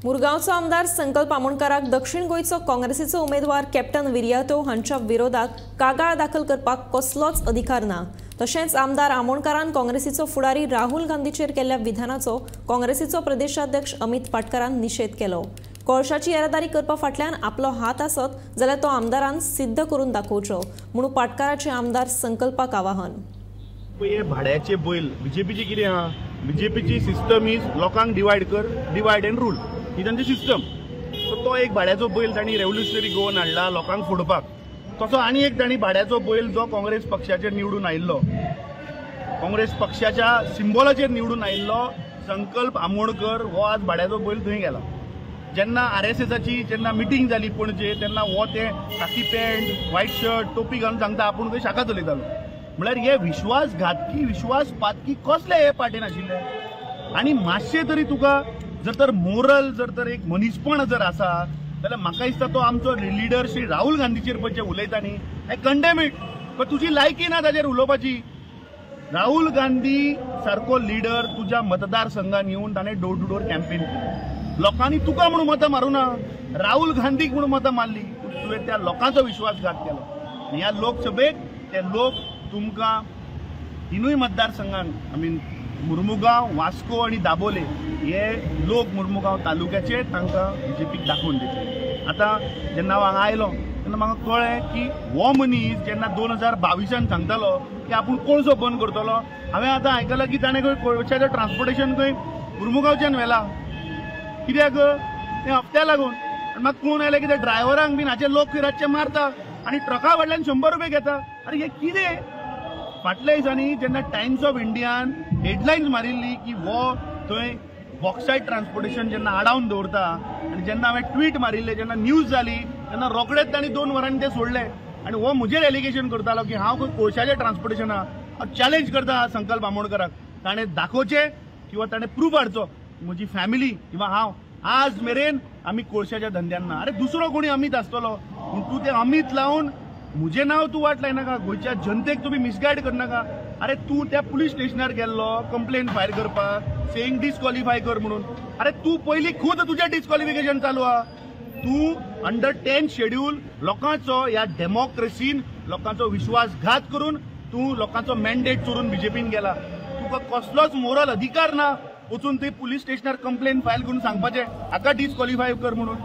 मुरगांवचो आमदार संकल्प आमोणकाराक दक्षिण गोंयचो काँग्रेसीचो उमेदवार कॅप्टन विर्यातो हांच्या विरोधात कागाळ दाखल करपाक कसलोच अधिकार ना। तशेंच आमदार आमोणकारान काँग्रेसीचो फुडारी राहुल गांधीचेर केल्ल्या विधानाचो काँग्रेसीचो प्रदेशाध्यक्ष अमित पाटकरान निशेध केलो। कोळशाची येरादारी करपा फाटल्यान आपलो हात आसत जाल्यार तो आमदारान सिद्ध करून दाखोवचो म्हणून पाटकराचे आमदार संकल्पाक आवाहन। भाड्याचे बैल बीजेपीची कितें आहा? बीजेपीची सिस्टम इज लोकांक डिवायड एंड रूल ही तांची सिस्टम। सो तो एक भाड्याचो बैल तांणी रेव्होल्युशनरी गोवन हाडला लोकांक फोडपाक। तसो आनी एक तांणी भाड्याचो बैल जो काँग्रेस पक्षाचेर निवडून आयिल्लो, काँग्रेस पक्षाच्या सिंबॉलाचेर निवडून आयिल्लो संकल्प आमोणकर हो आज भाड्याचो बैल थंय गेला। जेन्ना आरएसएसाची जेन्ना मिटींग जाली पणजे तेन्ना हो ते खाकी पॅन्ट व्हाईट शर्ट टोपी घालून सांगता आपूण खंय शाखा चलयतालो। म्हळ्यार हे विश्वासघातकी विश्वासपातकी कसले हे पार्टीन आशिल्ले? आनी मातशें तरी तुका जर तर मोरल जर तर एक मनीसपण जर आसा जाल्यार म्हाका दिसता तो आमचो लिडर श्री राहुल गांधीचेर पळय जे उलयता न्ही आय कंडेम इट। पण तुजी लायकी ना ताचेर उलोवपाची। राहुल गांधी सारको लिडर तुज्या मतदारसंघान येवन ताणें डोर टू डोर कॅम्पेन केली। लोकांनी तुका म्हणून मतां मारूना, राहुल गांधीक म्हणून मतां मारली। तुवें त्या लोकांचो विश्वासघात केलो। ह्या लोकसभेक ते लोक तुमकां तिनूय मतदारसंघान मुर्मुगांव, वास्को आनी दाबोले हे लोक मुर्मुगांव तालुक्याचे तांकां बीजेपीक दाखोवन दितले। आतां जेन्ना हांव हांगा आयलो तेन्ना म्हाका कळ्ळें की हो मनीस जेन्ना 2022 सांगतालो की आपूण कोळसो बंद करतलो, हांवें आतां आयकलां की ताणें खंय कोळशाचें ट्रान्सपोर्टेशन खंय मुर्मुगांवच्यान व्हेलां। कित्याक? तें हप्त्या लागून। आनी म्हाका कळून आयलें की ते ड्रायव्हरांक बीन हाचे लोक रातचे मारता आनी ट्रका वयल्यान 100 रुपया घेता। अरे हे कितें? फाटल्या दिसांनी जेन्ना टायम्स ऑफ इंडियान हेडलायन्स मारिल्ली की हो थंय बॉक्सायट ट्रान्सपोर्टेशन जेन्ना आडावन दवरता आनी जेन्ना हांवें ट्वीट मारिल्लें जेन्ना न्यूज जाली तेन्ना रोखडेच तांणी 2 वरांनी तें सोडलें आनी हो म्हजेर एलिगेशन करतालो की हांव खंय कोळशाचें ट्रान्सपोर्टेशन हांव चॅलेंज करता संकल्प आमोणकराक। ताणें दाखोवचें किंवा ताणें प्रूफ हाडचो म्हजी फॅमिली किंवा हांव आज मेरेन आमी कोळशाच्या धंद्यान ना। अरे दुसरो कोणी अमित आसतलो पूण तूं तें अमित लावन म्हजें नांव तूं वाट लायनाका, गोंयच्या जनतेक तुमी मिसगायड करनाका। अरे तूं त्या पुलीस स्टेशनार गेल्लो कंप्लेन फायल करपाक सेईंग डिस्क्वॉलिफाय कर म्हणून। अरे तूं पयलीं खुद तुजें डिस्क्वॉलिफिकेशन चालू आहा। तूं अंडर 10 शेड्यूल लोकांचो ह्या डेमोक्रेसीन लोकांचो विश्वासघात करून तूं लोकांचो मॅन्डेट चोरून बीजेपीन गेला। तुका कसलोच मोरल अधिकार ना वचून थंय पुलीस स्टेशनार कंप्लेन फायल करून सांगपाचें हाका डिस्क्वॉलिफाय कर म्हणून।